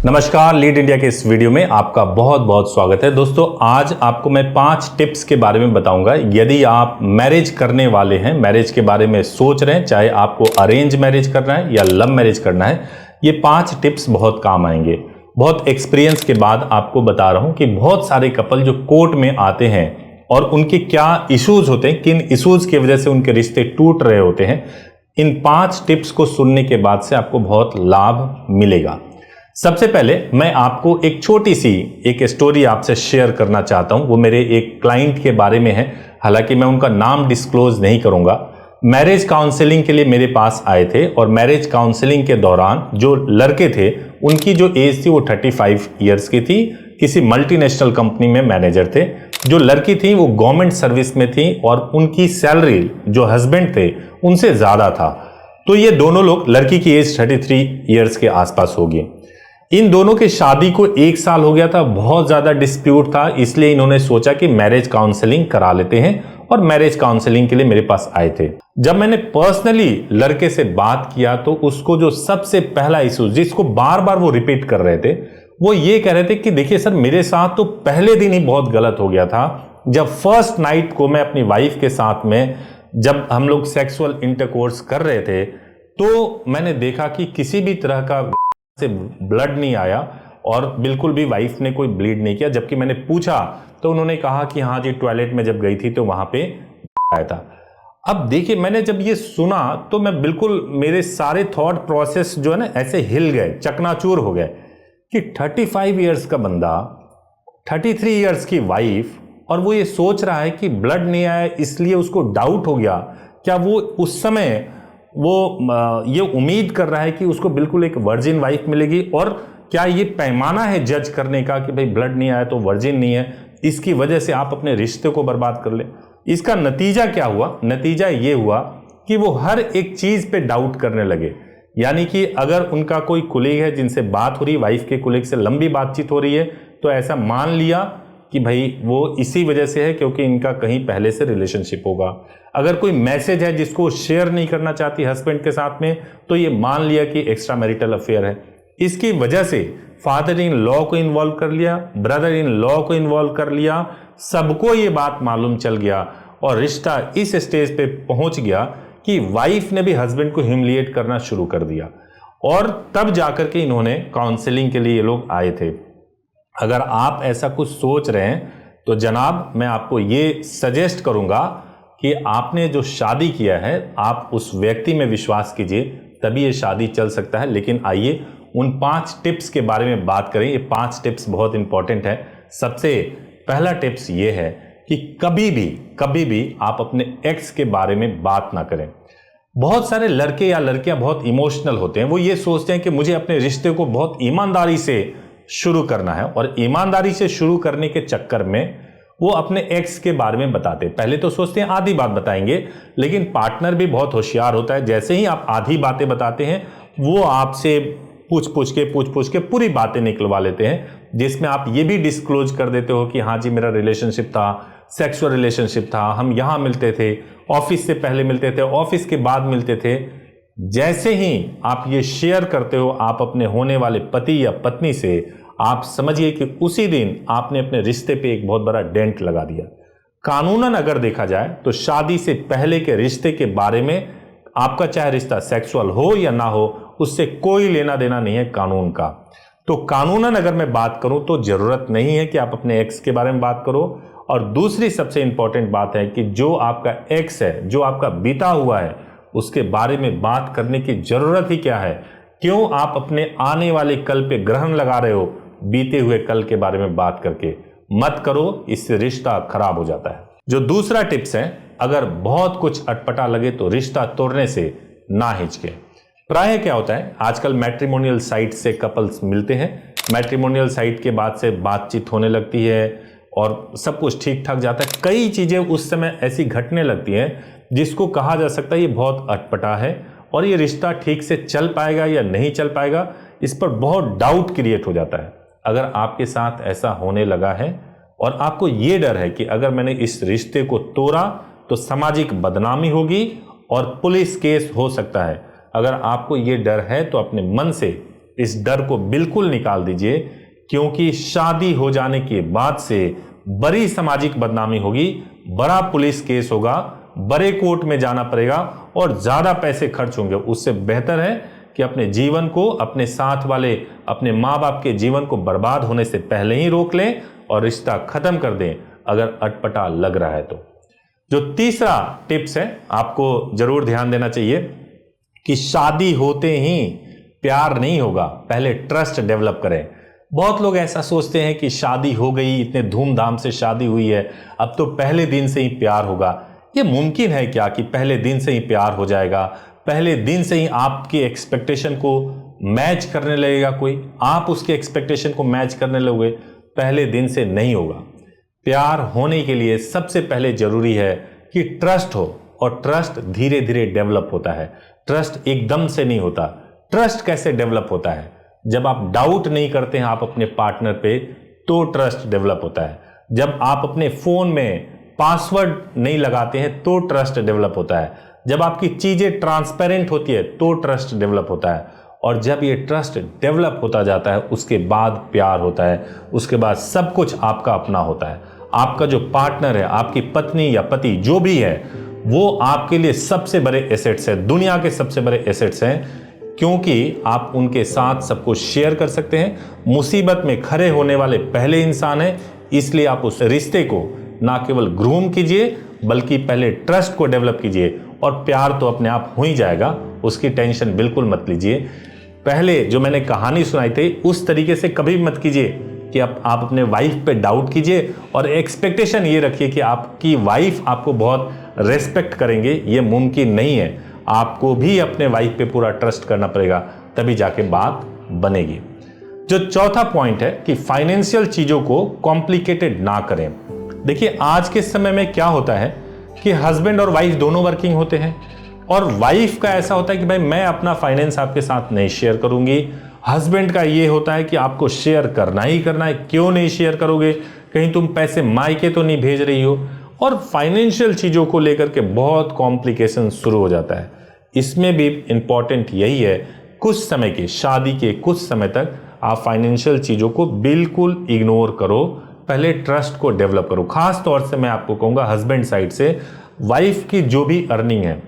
नमस्कार, lead India के इस वीडियो में आपका बहुत बहुत स्वागत है। दोस्तों, आज आपको मैं 5 टिप्स के बारे में बताऊंगा। यदि आप मैरिज करने वाले हैं, मैरिज के बारे में सोच रहे हैं, चाहे आपको अरेंज मैरिज करना है या लव मैरिज करना है, ये 5 टिप्स बहुत काम आएंगे। बहुत एक्सपीरियंस के बाद आपको बता रहा हूं कि बहुत सारे कपल जो कोर्ट में आते हैं और उनके क्या इश्यूज होते हैं, किन इश्यूज की वजह से उनके रिश्ते टूट रहे होते हैं, इन 5 टिप्स को सुनने के बाद से आपको बहुत लाभ मिलेगा। सबसे पहले मैं आपको एक छोटी सी एक स्टोरी आपसे शेयर करना चाहता हूं। वो मेरे एक क्लाइंट के बारे में है, हालांकि मैं उनका नाम डिस्क्लोज नहीं करूंगा। मैरिज काउंसलिंग के लिए मेरे पास आए थे और मैरिज काउंसलिंग के दौरान जो लड़के थे उनकी जो एज थी वो 35 ईयर्स की थी। किसी मल्टीनेशनल कंपनी में मैनेजर थे। जो लड़की थी वो गवर्नमेंट सर्विस में थी और उनकी सैलरी जो हस्बैंड थे उनसे ज्यादा था। तो ये दोनों लोग, लड़की की एज 33 ईयर्स के आसपास होगी। इन दोनों की शादी को 1 साल हो गया था, बहुत ज्यादा डिस्प्यूट था, इसलिए इन्होंने सोचा कि मैरिज काउंसलिंग करा लेते हैं और मैरिज काउंसलिंग के लिए मेरे पास आए थे। जब मैंने पर्सनली लड़के से बात किया तो उसको जो सबसे पहला इशू जिसको बार बार वो रिपीट कर रहे थे, वो ये कह रहे थे कि देखिए सर, मेरे साथ तो पहले दिन ही बहुत गलत हो गया था। जब फर्स्ट नाइट को मैं अपनी वाइफ के साथ में जब हम लोग सेक्सुअल इंटरकोर्स कर रहे थे तो मैंने देखा कि किसी भी तरह का से ब्लड नहीं आया और बिल्कुल भी वाइफ ने कोई ब्लीड नहीं किया। जबकि मैंने पूछा तो उन्होंने कहा कि हाँ जी, टॉयलेट में जब गई थी तो वहां पे आया था। अब देखिए, मैंने जब ये सुना तो मैं बिल्कुल, मेरे सारे थॉट प्रोसेस जो है ना ऐसे हिल गए, चकनाचूर हो गए कि 35 ईयर्स का बंदा, 33 ईयर्स की वाइफ, और वो ये सोच रहा है कि ब्लड नहीं आया इसलिए उसको डाउट हो गया। क्या वो उस समय वो ये उम्मीद कर रहा है कि उसको बिल्कुल एक वर्जिन वाइफ मिलेगी? और क्या ये पैमाना है जज करने का कि भाई ब्लड नहीं आया तो वर्जिन नहीं है, इसकी वजह से आप अपने रिश्ते को बर्बाद कर ले? इसका नतीजा क्या हुआ? नतीजा ये हुआ कि वो हर एक चीज पे डाउट करने लगे। यानी कि अगर उनका कोई कुलीग है जिनसे बात हो रही, वाइफ के कुलीग से लंबी बातचीत हो रही है, तो ऐसा मान लिया कि भाई वो इसी वजह से है क्योंकि इनका कहीं पहले से रिलेशनशिप होगा। अगर कोई मैसेज है जिसको शेयर नहीं करना चाहती हस्बैंड के साथ में, तो ये मान लिया कि एक्स्ट्रा मैरिटल अफेयर है। इसकी वजह से फादर इन लॉ को इन्वॉल्व कर लिया, ब्रदर इन लॉ को इन्वॉल्व कर लिया, सबको ये बात मालूम चल गया और रिश्ता इस स्टेज पे पहुंच गया कि वाइफ ने भी हस्बैंड को ह्यूमिलिएट करना शुरू कर दिया। और तब जाकर के इन्होंने काउंसलिंग के लिए ये लोग आए थे। अगर आप ऐसा कुछ सोच रहे हैं तो जनाब, मैं आपको ये सजेस्ट करूंगा कि आपने जो शादी किया है आप उस व्यक्ति में विश्वास कीजिए, तभी ये शादी चल सकता है। लेकिन आइए उन 5 टिप्स के बारे में बात करें। ये 5 टिप्स बहुत इंपॉर्टेंट है। सबसे पहला टिप्स ये है कि कभी भी आप अपने एक्स के बारे में बात ना करें। बहुत सारे लड़के या लड़कियां बहुत इमोशनल होते हैं। वो ये सोचते हैं कि मुझे अपने रिश्ते को बहुत ईमानदारी से शुरू करना है और ईमानदारी से शुरू करने के चक्कर में वो अपने एक्स के बारे में बताते हैं। पहले तो सोचते हैं आधी बात बताएंगे, लेकिन पार्टनर भी बहुत होशियार होता है। जैसे ही आप आधी बातें बताते हैं वो आपसे पूछ पूछ के पूरी बातें निकलवा लेते हैं, जिसमें आप ये भी डिस्क्लोज कर देते हो कि हाँ जी, मेरा रिलेशनशिप था, सेक्सुअल रिलेशनशिप था, हम यहाँ मिलते थे, ऑफिस से पहले मिलते थे, ऑफिस के बाद मिलते थे। जैसे ही आप ये शेयर करते हो आप अपने होने वाले पति या पत्नी से, आप समझिए कि उसी दिन आपने अपने रिश्ते पे एक बहुत बड़ा डेंट लगा दिया। कानूनन अगर देखा जाए तो शादी से पहले के रिश्ते के बारे में आपका चाहे रिश्ता सेक्सुअल हो या ना हो, उससे कोई लेना देना नहीं है कानून का। तो कानूनन अगर मैं बात करूं तो जरूरत नहीं है कि आप अपने एक्स के बारे में बात करो। और दूसरी सबसे इंपॉर्टेंट बात है कि जो आपका एक्स है, जो आपका बीता हुआ है, उसके बारे में बात करने की जरूरत ही क्या है? क्यों आप अपने आने वाले कल पे ग्रहण लगा रहे हो बीते हुए कल के बारे में बात करके? मत करो, इससे रिश्ता खराब हो जाता है। जो दूसरा टिप्स है, अगर बहुत कुछ अटपटा लगे तो रिश्ता तोड़ने से ना हिचके। प्रायः क्या होता है, आजकल मैट्रिमोनियल साइट से कपल्स मिलते हैं, मैट्रिमोनियल साइट के बाद से बातचीत होने लगती है और सब कुछ ठीक ठाक जाता है। कई चीजें उस समय ऐसी घटने लगती हैं जिसको कहा जा सकता है ये बहुत अटपटा है और ये रिश्ता ठीक से चल पाएगा या नहीं चल पाएगा, इस पर बहुत डाउट क्रिएट हो जाता है। अगर आपके साथ ऐसा होने लगा है और आपको ये डर है कि अगर मैंने इस रिश्ते को तोड़ा तो सामाजिक बदनामी होगी और पुलिस केस हो सकता है, अगर आपको ये डर है तो अपने मन से इस डर को बिल्कुल निकाल दीजिए, क्योंकि शादी हो जाने के बाद से बड़ी सामाजिक बदनामी होगी, बड़ा पुलिस केस होगा, बड़े कोर्ट में जाना पड़ेगा और ज्यादा पैसे खर्च होंगे। उससे बेहतर है कि अपने जीवन को, अपने साथ वाले, अपने माँ बाप के जीवन को बर्बाद होने से पहले ही रोक लें और रिश्ता खत्म कर दें अगर अटपटा लग रहा है तो। जो तीसरा टिप्स है, आपको जरूर ध्यान देना चाहिए कि शादी होते ही प्यार नहीं होगा, पहले ट्रस्ट डेवलप करें। बहुत लोग ऐसा सोचते हैं कि शादी हो गई, इतने धूमधाम से शादी हुई है, अब तो पहले दिन से ही प्यार होगा। ये मुमकिन है क्या कि पहले दिन से ही प्यार हो जाएगा? पहले दिन से ही आपकी एक्सपेक्टेशन को मैच करने लगेगा कोई, आप उसके एक्सपेक्टेशन को मैच करने लगोगे? पहले दिन से नहीं होगा। प्यार होने के लिए सबसे पहले जरूरी है कि ट्रस्ट हो, और ट्रस्ट धीरे धीरे डेवलप होता है, ट्रस्ट एकदम से नहीं होता। ट्रस्ट कैसे डेवलप होता है? जब आप डाउट नहीं करते हैं आप अपने पार्टनर पे, तो ट्रस्ट डेवलप होता है। जब आप अपने फोन में पासवर्ड नहीं लगाते हैं तो ट्रस्ट डेवलप होता है। जब आपकी चीजें ट्रांसपेरेंट होती है तो ट्रस्ट डेवलप होता है। और जब ये ट्रस्ट डेवलप होता जाता है उसके बाद प्यार होता है, उसके बाद सब कुछ आपका अपना होता है। आपका जो पार्टनर है, आपकी पत्नी या पति जो भी है, वो आपके लिए सबसे बड़े एसेट्स है, दुनिया के सबसे बड़े एसेट्स हैं, क्योंकि आप उनके साथ सब कुछ शेयर कर सकते हैं। मुसीबत में खड़े होने वाले पहले इंसान हैं, इसलिए आप उस रिश्ते को ना केवल ग्रूम कीजिए बल्कि पहले ट्रस्ट को डेवलप कीजिए, और प्यार तो अपने आप हो ही जाएगा, उसकी टेंशन बिल्कुल मत लीजिए। पहले जो मैंने कहानी सुनाई थी उस तरीके से कभी भी मत कीजिए कि आप अपने वाइफ पे डाउट कीजिए और एक्सपेक्टेशन ये रखिए कि आपकी वाइफ आपको बहुत रेस्पेक्ट करेंगे। ये मुमकिन नहीं है। आपको भी अपने वाइफ पे पूरा ट्रस्ट करना पड़ेगा, तभी जाके बात बनेगी। जो चौथा पॉइंट है कि फाइनेंशियल चीजों को कॉम्प्लिकेटेड ना करें। देखिए आज के समय में क्या होता है कि हस्बैंड और वाइफ दोनों वर्किंग होते हैं, और वाइफ का ऐसा होता है कि भाई मैं अपना फाइनेंस आपके साथ नहीं शेयर करूंगी। हस्बैंड का ये होता है कि आपको शेयर करना ही करना है, क्यों नहीं शेयर करोगे, कहीं तुम पैसे मायके तो नहीं भेज रही हो। और फाइनेंशियल चीजों को लेकर के बहुत कॉम्प्लिकेशन शुरू हो जाता है। इसमें भी इंपॉर्टेंट यही है, कुछ समय के, शादी के कुछ समय तक आप फाइनेंशियल चीजों को बिल्कुल इग्नोर करो, पहले ट्रस्ट को डेवलप करो। खास तौर से मैं आपको कहूंगा हस्बैंड साइड से, वाइफ की जो भी अर्निंग है,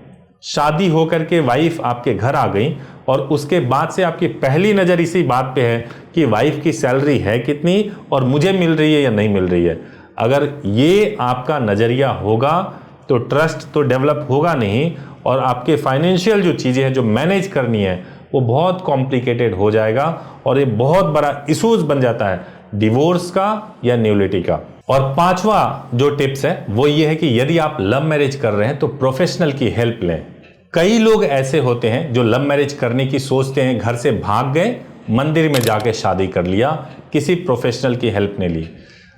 शादी होकर के वाइफ आपके घर आ गई और उसके बाद से आपकी पहली नजर इसी बात पे है कि वाइफ की सैलरी है कितनी और मुझे मिल रही है या नहीं मिल रही है। अगर ये आपका नजरिया होगा तो ट्रस्ट तो डेवलप होगा नहीं, और आपके फाइनेंशियल जो चीजें हैं जो मैनेज करनी है वो बहुत कॉम्प्लिकेटेड हो जाएगा, और ये बहुत बड़ा इशूज बन जाता है डिवोर्स का या न्यूलिटी का। और पांचवा जो टिप्स है वो ये है कि यदि आप लव मैरिज कर रहे हैं तो प्रोफेशनल की हेल्प लें। कई लोग ऐसे होते हैं जो लव मैरिज करने की सोचते हैं, घर से भाग गए, मंदिर में जाके शादी कर लिया, किसी प्रोफेशनल की हेल्प नहीं ली।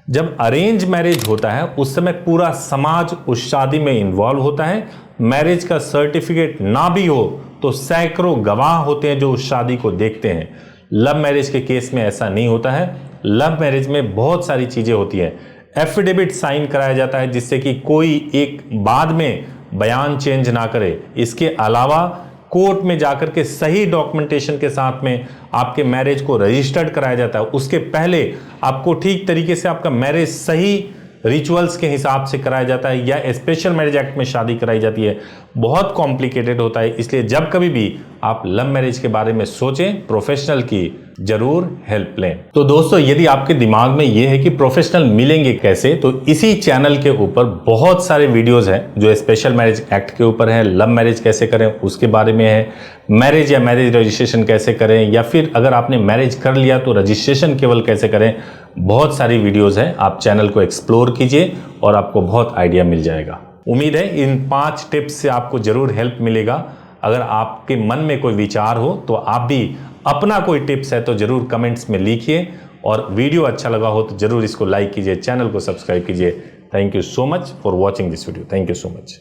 जब अरेंज मैरिज होता है उस समय पूरा समाज उस शादी में इन्वॉल्व होता है। मैरिज का सर्टिफिकेट ना भी हो तो सैकड़ों गवाह होते हैं जो उस शादी को देखते हैं। लव मैरिज के केस में ऐसा नहीं होता है। लव मैरिज में बहुत सारी चीजें होती हैं। एफिडेविट साइन कराया जाता है जिससे कि कोई एक बाद में बयान चेंज ना करे। इसके अलावा कोर्ट में जाकर के सही डॉक्यूमेंटेशन के साथ में आपके मैरिज को रजिस्टर्ड कराया जाता है। उसके पहले आपको ठीक तरीके से आपका मैरिज सही रिचुअल्स के हिसाब से कराया जाता है, या स्पेशल मैरिज एक्ट में शादी कराई जाती है। बहुत कॉम्प्लिकेटेड होता है, इसलिए जब कभी भी आप लव मैरिज के बारे में सोचें, प्रोफेशनल की जरूर हेल्प लें। तो दोस्तों, यदि आपके दिमाग में यह है कि प्रोफेशनल मिलेंगे कैसे, तो इसी चैनल के ऊपर बहुत सारे वीडियोस हैं जो स्पेशल मैरिज एक्ट के ऊपर है, लव मैरिज कैसे करें उसके बारे में है, मैरिज या मैरिज रजिस्ट्रेशन कैसे करें, या फिर अगर आपने मैरिज कर लिया तो रजिस्ट्रेशन केवल कैसे करें। बहुत सारी वीडियोस हैं, आप चैनल को एक्सप्लोर कीजिए और आपको बहुत आइडिया मिल जाएगा। उम्मीद है इन 5 टिप्स से आपको जरूर हेल्प मिलेगा। अगर आपके मन में कोई विचार हो तो आप भी अपना कोई टिप्स है तो जरूर कमेंट्स में लिखिए, और वीडियो अच्छा लगा हो तो जरूर इसको लाइक कीजिए, चैनल को सब्सक्राइब कीजिए। Thank you so much for watching this video. Thank you so much.